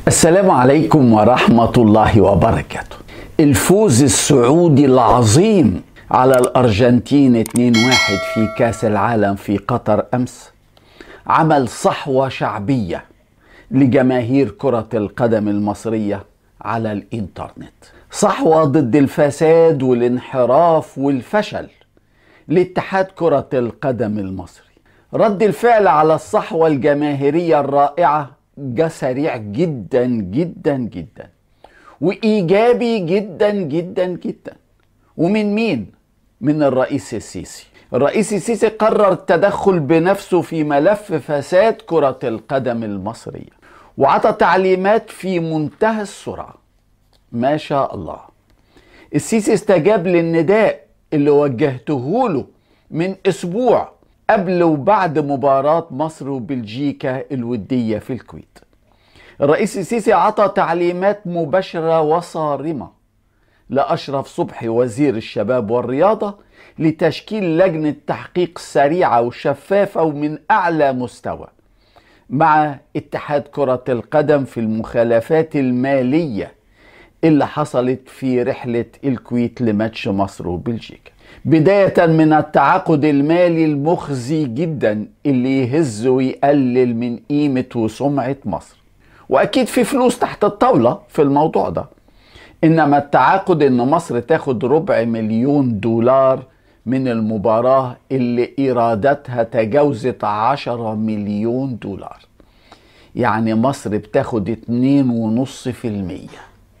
السلام عليكم ورحمة الله وبركاته. الفوز السعودي العظيم على الأرجنتين 2-1 في كأس العالم في قطر أمس عمل صحوة شعبية لجماهير كرة القدم المصرية على الإنترنت، صحوة ضد الفساد والانحراف والفشل لاتحاد كرة القدم المصري. رد الفعل على الصحوة الجماهيرية الرائعة جه سريع جدا جدا جدا وإيجابي جدا جدا جدا. ومن مين؟ من الرئيس السيسي. الرئيس السيسي قرر التدخل بنفسه في ملف فساد كرة القدم المصرية وعطى تعليمات في منتهى السرعة. ما شاء الله. السيسي استجاب للنداء اللي وجهته له من أسبوع قبل وبعد مباراة مصر وبلجيكا الودية في الكويت. الرئيس السيسي عطى تعليمات مباشرة وصارمة لأشرف صبحي وزير الشباب والرياضة لتشكيل لجنة تحقيق سريعة وشفافة ومن أعلى مستوى مع اتحاد كرة القدم في المخالفات المالية اللي حصلت في رحلة الكويت لماتش مصر وبلجيكا، بداية من التعاقد المالي المخزي جدا اللي يهز ويقلل من قيمة وسمعة مصر. وأكيد في فلوس تحت الطاولة في الموضوع ده، إنما التعاقد إن مصر تاخد $250,000 من المباراة اللي إيراداتها تجاوزت $10 مليون، يعني مصر بتاخد 2.5%.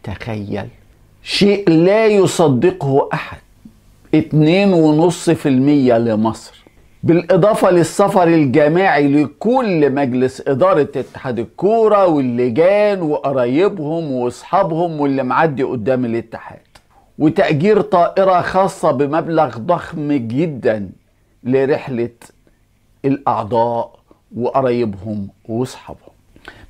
تخيل، شيء لا يصدقه أحد. 2.5% لمصر، بالإضافة للسفر الجماعي لكل مجلس إدارة اتحاد الكورة واللجان وقرايبهم وأصحابهم واللي معدي قدام الاتحاد، وتأجير طائرة خاصة بمبلغ ضخم جدا لرحلة الأعضاء وقرايبهم وأصحابهم،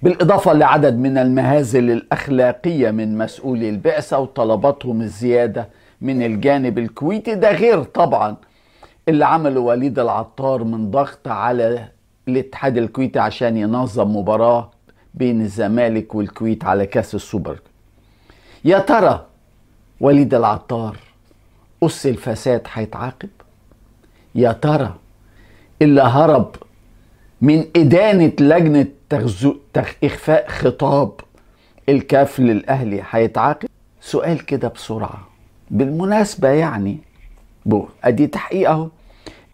بالإضافة لعدد من المهازل الأخلاقية من مسؤولي البعثة وطلباتهم الزيادة من الجانب الكويتي. ده غير طبعا اللي عمله وليد العطار من ضغط على الاتحاد الكويتي عشان ينظم مباراة بين الزمالك والكويت على كأس السوبر. يا ترى وليد العطار أس الفساد هيتعاقب؟ يا ترى اللي هرب من إدانة لجنة إخفاء خطاب الكاف للأهلي هيتعاقب؟ سؤال كده بسرعة بالمناسبة، يعني ادي تحقيق اهو.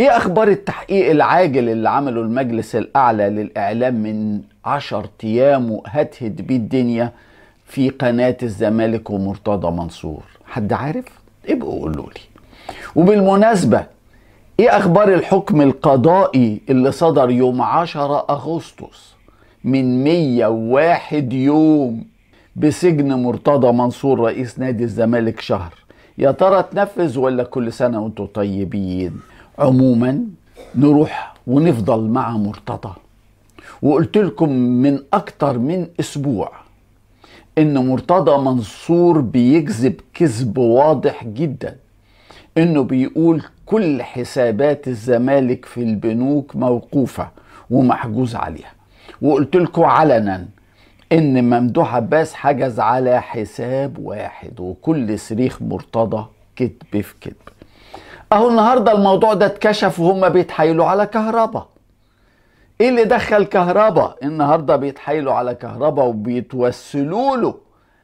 ايه اخبار التحقيق العاجل اللي عمله المجلس الاعلى للاعلام من 10 ايام وهتهد بيه الدنيا في قناة الزمالك ومرتضى منصور؟ حد عارف؟ ابقوا قولوا لي. وبالمناسبة ايه اخبار الحكم القضائي اللي صدر يوم 10 اغسطس من 101 يوم بسجن مرتضى منصور رئيس نادي الزمالك شهر؟ يا ترى تنفذ ولا كل سنة وانتم طيبين؟ عموما نروح ونفضل مع مرتضى. وقلت لكم من اكتر من اسبوع ان مرتضى منصور بيكذب كذب واضح جدا، انه بيقول كل حسابات الزمالك في البنوك موقوفة ومحجوز عليها. وقلت لكم علنا ان ممدوح عباس حجز على حساب واحد، وكل صريخ مرتضى كذب في كذب. اهو النهارده الموضوع ده اتكشف وهم بيتحايلوا على كهربا. ايه اللي دخل كهربا؟ النهارده بيتحايلوا على كهربا وبيتوسلوا له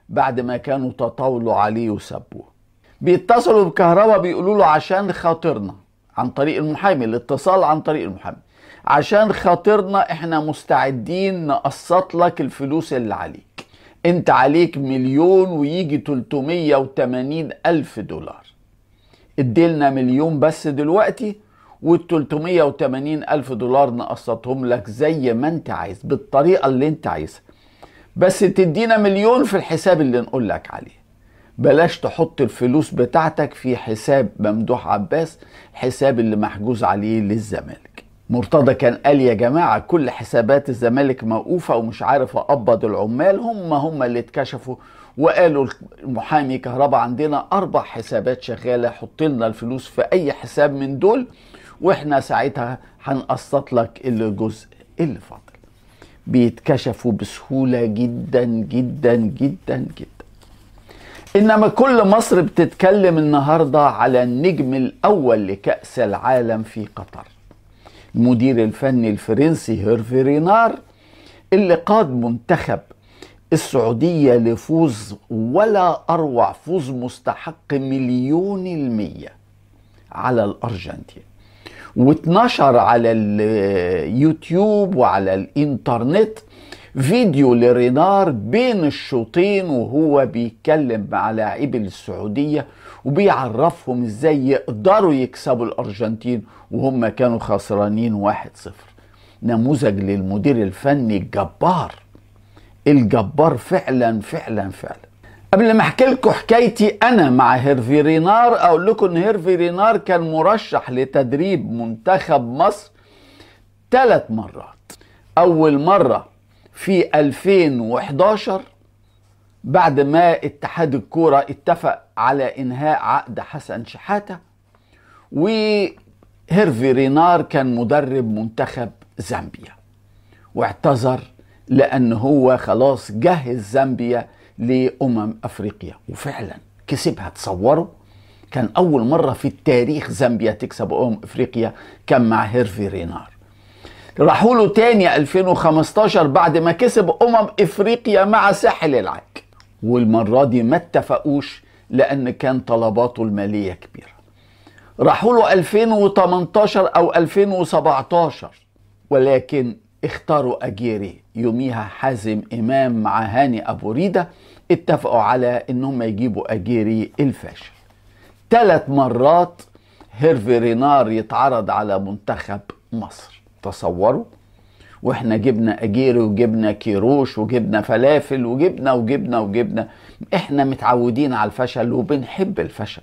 بعد ما كانوا تطاولوا عليه وسبوه. بيتصلوا بكهربا بيقولوا له عشان خاطرنا، عن طريق المحامي، الاتصال عن طريق المحامي، عشان خاطرنا احنا مستعدين نقسط لك الفلوس اللي عليك. انت عليك 1,000,000 ويجي $380,000. اديلنا 1,000,000 بس دلوقتي، $380,000 نقسطهم لك زي ما انت عايز بالطريقة اللي انت عايزها، بس تدينا 1,000,000 في الحساب اللي نقول لك عليه. بلاش تحط الفلوس بتاعتك في حساب ممدوح عباس، حساب اللي محجوز عليه للزمالك. مرتضى كان قال يا جماعة كل حسابات الزمالك موقوفة ومش عارف أقبض العمال. هم اللي اتكشفوا وقالوا المحامي كهربا عندنا 4 حسابات شغالة، حط لنا الفلوس في أي حساب من دول واحنا ساعتها هنقسط لك الجزء اللي فاضل. بيتكشفوا بسهولة جدا جدا جدا جدا. إنما كل مصر بتتكلم النهاردة على النجم الأول لكأس العالم في قطر، المدير الفني الفرنسي هيرفي رينار، اللي قاد منتخب السعودية لفوز ولا أروع، فوز مستحق 1,000,000% على الأرجنتين. واتنشر على اليوتيوب وعلى الإنترنت فيديو لرينار بين الشوطين وهو بيتكلم مع لاعبي السعودية وبيعرفهم ازاي يقدروا يكسبوا الأرجنتين وهم كانوا خسرانين 1-0. نموذج للمدير الفني الجبار، الجبار فعلا فعلا فعلا. قبل ما احكي لكم حكايتي انا مع هيرفي رينار، اقول لكم ان هيرفي رينار كان مرشح لتدريب منتخب مصر 3 مرات. اول مرة في 2011 بعد ما اتحاد الكورة اتفق على انهاء عقد حسن شحاتة، وهيرفي رينار كان مدرب منتخب زامبيا واعتذر لأن هو خلاص جهز زامبيا أفريقيا، وفعلا كسبها. تصوروا، كان أول مرة في التاريخ زامبيا تكسب أفريقيا كان مع هيرفي رينار. راحوا له تاني 2015 بعد ما كسب أفريقيا مع ساحل العاج، والمرة دي ما اتفقوش لأن كان طلباته المالية كبيرة. راحوا له 2018 أو 2017 ولكن اختاروا أجيري. يوميها حازم إمام مع هاني أبو ريدة اتفقوا على انهم يجيبوا أجيري الفاشل. 3 مرات هيرفي رينار يتعرض على منتخب مصر، تصوروا. واحنا جبنا أجيري وجبنا كيروش وجبنا فلافل وجبنا. احنا متعودين على الفشل وبنحب الفشل.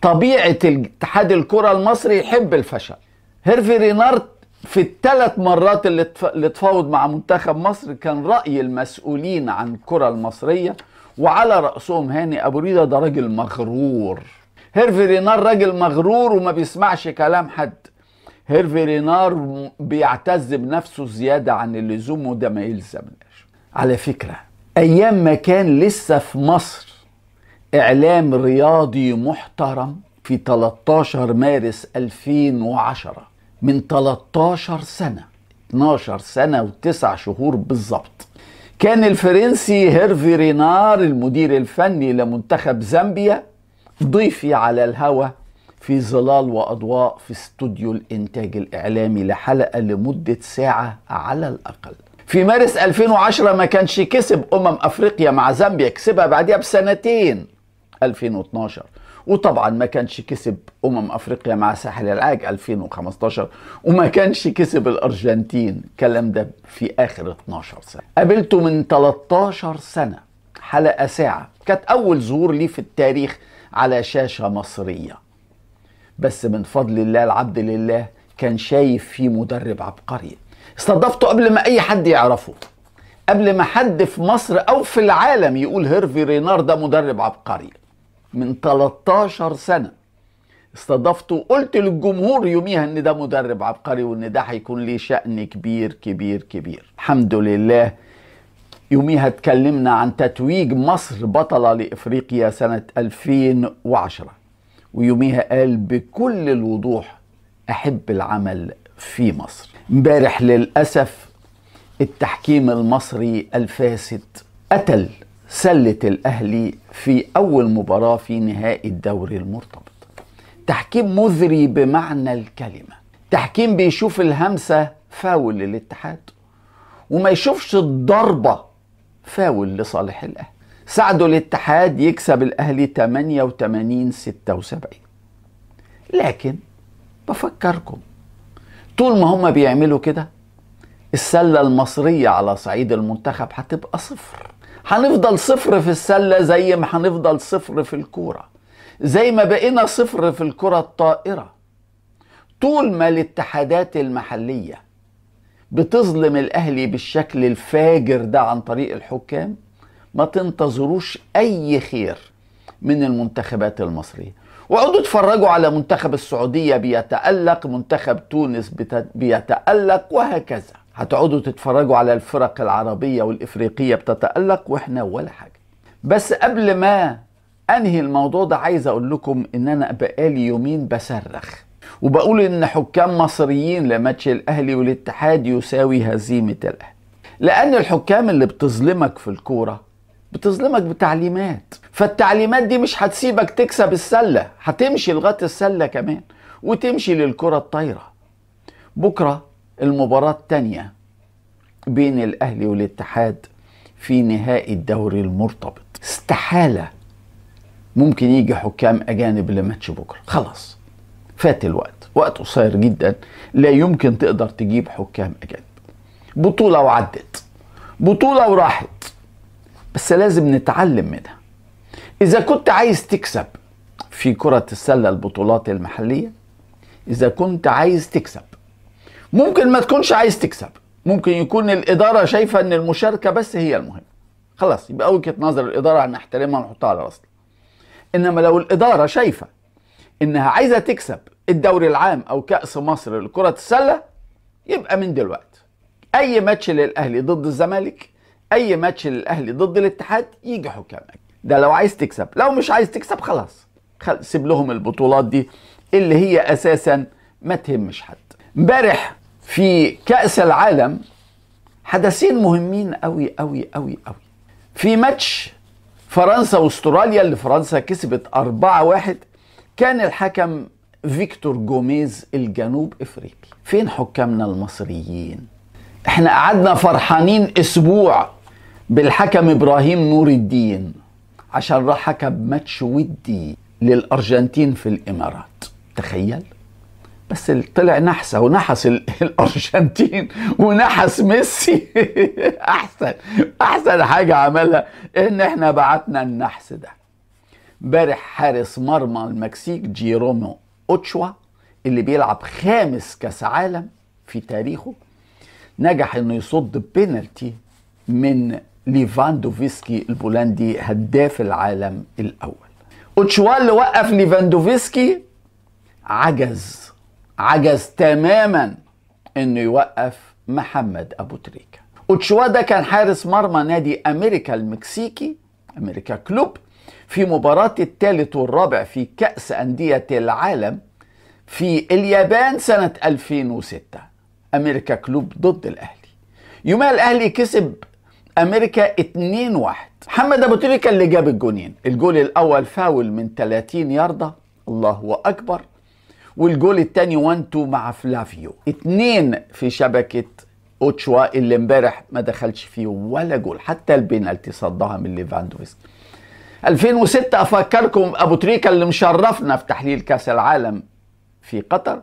طبيعة اتحاد الكرة المصري يحب الفشل. هيرفي رينار في ال3 مرات اللي تفاوض مع منتخب مصر كان رأي المسؤولين عن الكرة المصرية وعلى رأسهم هاني أبو ريدة ده راجل مغرور. هيرفي رينار راجل مغرور وما بيسمعش كلام حد. هيرفي رينار بيعتز بنفسه زيادة عن اللزوم وده ما يلزمناش. على فكرة، أيام ما كان لسه في مصر إعلام رياضي محترم في 13 مارس 2010 من 13 سنة، 12 سنة و9 شهور بالظبط، كان الفرنسي هيرفي رينار المدير الفني لمنتخب زامبيا ضيفي على الهوا في ظلال وأضواء في استوديو الإنتاج الإعلامي لحلقة لمدة ساعة على الأقل. في مارس 2010 ما كانش كسب أفريقيا مع زامبيا، كسبها بعدها بسنتين 2012، وطبعا ما كانش كسب أفريقيا مع ساحل العاج 2015، وما كانش كسب الأرجنتين، الكلام ده في آخر 12 سنة. قابلته من 13 سنة حلقة ساعة، كانت أول ظهور لي في التاريخ على شاشة مصرية، بس من فضل الله العبد لله كان شايف فيه مدرب عبقري. استضفته قبل ما أي حد يعرفه، قبل ما حد في مصر أو في العالم يقول هيرفي رينار ده مدرب عبقري. من 13 سنة استضفته، قلت للجمهور يوميها ان ده مدرب عبقري وان ده هيكون ليه شأن كبير كبير كبير. الحمد لله يوميها اتكلمنا عن تتويج مصر بطلة لإفريقيا سنة 2010، ويوميها قال بكل الوضوح أحب العمل في مصر. امبارح للأسف التحكيم المصري الفاسد قتل سلة الأهلي في أول مباراة في نهائي الدوري المرتبط. تحكيم مذري بمعنى الكلمة، تحكيم بيشوف الهمسة فاول للاتحاد وما يشوفش الضربة فاول لصالح الأهلي. ساعدوا الاتحاد يكسب الأهلي 88-76. لكن بفكركم، طول ما هم بيعملوا كده السلة المصرية على صعيد المنتخب هتبقى 0. هنفضل 0 في السلة زي ما هنفضل 0 في الكورة، زي ما بقينا 0 في الكرة الطائرة. طول ما الاتحادات المحلية بتظلم الأهلي بالشكل الفاجر ده عن طريق الحكام، ما تنتظروش أي خير من المنتخبات المصرية. وقعدوا اتفرجوا على منتخب السعودية بيتألق، منتخب تونس بيتألق، وهكذا. هتقعدوا تتفرجوا على الفرق العربية والإفريقية بتتألق وإحنا ولا حاجة. بس قبل ما أنهي الموضوع ده عايز أقول لكم إن أنا بقالي يومين بصرخ وبقول إن حكام مصريين لماتش الأهلي والاتحاد يساوي هزيمة الأهلي، لأن الحكام اللي بتظلمك في الكورة بتظلمك بتعليمات، فالتعليمات دي مش هتسيبك تكسب السلة، هتمشي لغاية السلة كمان وتمشي للكرة الطايرة. بكرة المباراة التانية بين الأهلي والاتحاد في نهائي الدوري المرتبط، استحالة ممكن يجي حكام أجانب لماتش بكرة، خلاص فات الوقت، وقت قصير جدا، لا يمكن تقدر تجيب حكام أجانب. بطولة وعدت، بطولة وراحت، بس لازم نتعلم منها. إذا كنت عايز تكسب في كرة السلة البطولات المحلية، إذا كنت عايز تكسب، ممكن ما تكونش عايز تكسب، ممكن يكون الإدارة شايفة إن المشاركة بس هي المهم، خلاص يبقى وجهة نظر الإدارة هنحترمها ونحطها على راسنا. إنما لو الإدارة شايفة إنها عايزة تكسب الدوري العام أو كأس مصر لكرة السلة، يبقى من دلوقتي أي ماتش للأهلي ضد الزمالك، أي ماتش للأهلي ضد الاتحاد، يجي حكامك. ده لو عايز تكسب، لو مش عايز تكسب خلاص سيب لهم البطولات دي اللي هي أساسا ما تهمش حد. امبارح في كأس العالم حدثين مهمين قوي قوي قوي قوي. في ماتش فرنسا واستراليا اللي فرنسا كسبت 4-1، كان الحكم فيكتور جوميز الجنوب افريقي. فين حكامنا المصريين؟ احنا قعدنا فرحانين اسبوع بالحكم ابراهيم نور الدين عشان راح حكم ماتش ودي للارجنتين في الامارات، تخيل. بس طلع نحسه ونحس الارجنتين ونحس ميسي. احسن حاجه عملها ان احنا بعتنا النحس ده. امبارح حارس مرمى المكسيك جيرومو اوتشوا اللي بيلعب 5 كاس عالم في تاريخه، نجح انه يصد بينالتي من ليفاندوفسكي البولندي هداف العالم الاول. اوتشوا اللي وقف ليفاندوفسكي عجز تماما انه يوقف محمد ابو تريكة. اوتشوا ده كان حارس مرمى نادي امريكا المكسيكي، امريكا كلوب، في مباراة الثالث والرابع في كأس أندية العالم في اليابان سنة 2006، أمريكا كلوب ضد الأهلي. يومها الأهلي كسب أمريكا 2-1. محمد أبو تريكة اللي جاب الجونين، الجول الأول فاول من 30 ياردة، الله أكبر، والجول الثاني 1-2 مع فلافيو، 2 في شبكة اوتشوا اللي امبارح ما دخلش فيه ولا جول، حتى البينالتي صدها من ليفاندوفسكي. 2006 افكركم ابو تريكة اللي مشرفنا في تحليل كاس العالم في قطر،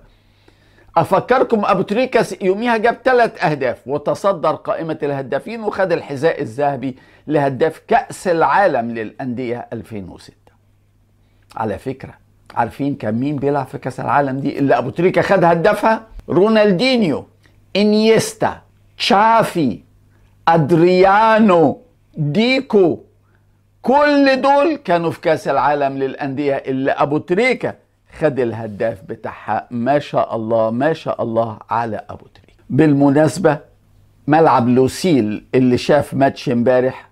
افكركم ابو تريكة يوميها جاب 3 اهداف وتصدر قائمة الهدافين وخد الحذاء الذهبي لهداف كاس العالم للاندية 2006. على فكرة عارفين كان مين بيلعب في كاس العالم دي اللي ابو تريكة خد هدافها؟ رونالدينيو، انيستا، تشافي، ادريانو، ديكو، كل دول كانوا في كاس العالم للأندية اللي أبو تريكة خد الهداف بتاعها. ما شاء الله ما شاء الله على أبو تريكة. بالمناسبة ملعب لوسيل اللي شاف ماتش امبارح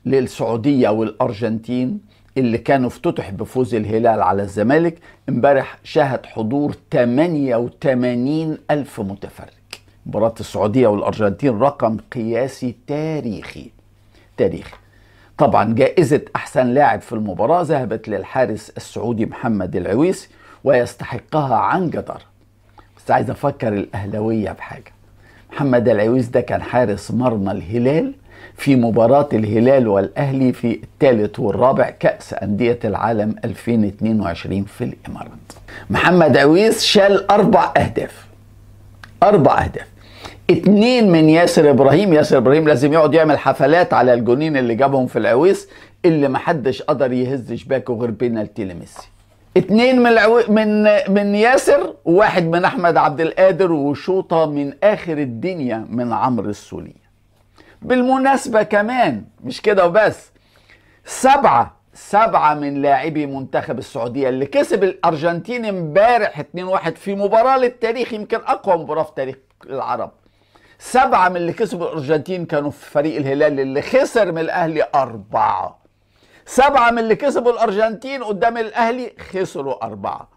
للسعودية والأرجنتين اللي كانوا افتتح بفوز الهلال على الزمالك، امبارح شهد حضور 88 ألف متفرج. مباراة السعودية والأرجنتين رقم قياسي تاريخي. طبعا جائزة أحسن لاعب في المباراة ذهبت للحارس السعودي محمد العويسي ويستحقها عن جدار. بس عايز أفكر الأهلاوية بحاجة، محمد العويسي ده كان حارس مرمى الهلال في مباراة الهلال والأهلي في الثالث والرابع كأس أندية العالم 2022 في الإمارات. محمد عويس شال 4 أهداف، 2 من ياسر إبراهيم لازم يقعد يعمل حفلات على الجونين اللي جابهم في العويس اللي محدش قدر يهز شباكه غير بينالتي لميسي. 2 من ياسر، و1 من أحمد عبد القادر، وشوطة من آخر الدنيا من عمرو السولية. بالمناسبة كمان مش كده وبس، 7 من لاعبي منتخب السعودية اللي كسب الأرجنتين امبارح 2-1 في مباراة للتاريخ، يمكن أقوى مباراة في تاريخ العرب. 7 من اللي كسبوا الأرجنتين كانوا في فريق الهلال اللي خسر من الأهلي 4. 7 من اللي كسبوا الأرجنتين قدام الأهلي خسروا 4.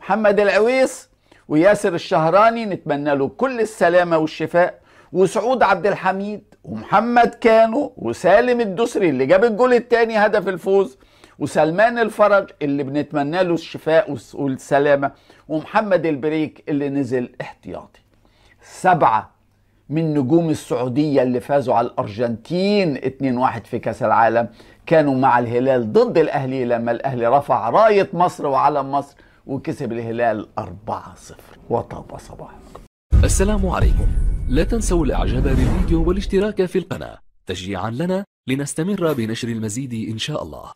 محمد العويس وياسر الشهراني نتمنى له كل السلامة والشفاء، وسعود عبد الحميد ومحمد كانو وسالم الدسري اللي جاب الجول الثاني هدف الفوز، وسلمان الفرج اللي بنتمنى له الشفاء والسلامة، ومحمد البريك اللي نزل احتياطي. 7 من نجوم السعودية اللي فازوا على الأرجنتين 2-1 في كأس العالم كانوا مع الهلال ضد الأهلي لما الأهلي رفع راية مصر وعلم مصر وكسب الهلال 4-0. وطاب صباحكم. السلام عليكم. لا تنسوا الاعجاب بالفيديو والاشتراك في القناة تشجيعا لنا لنستمر بنشر المزيد إن شاء الله.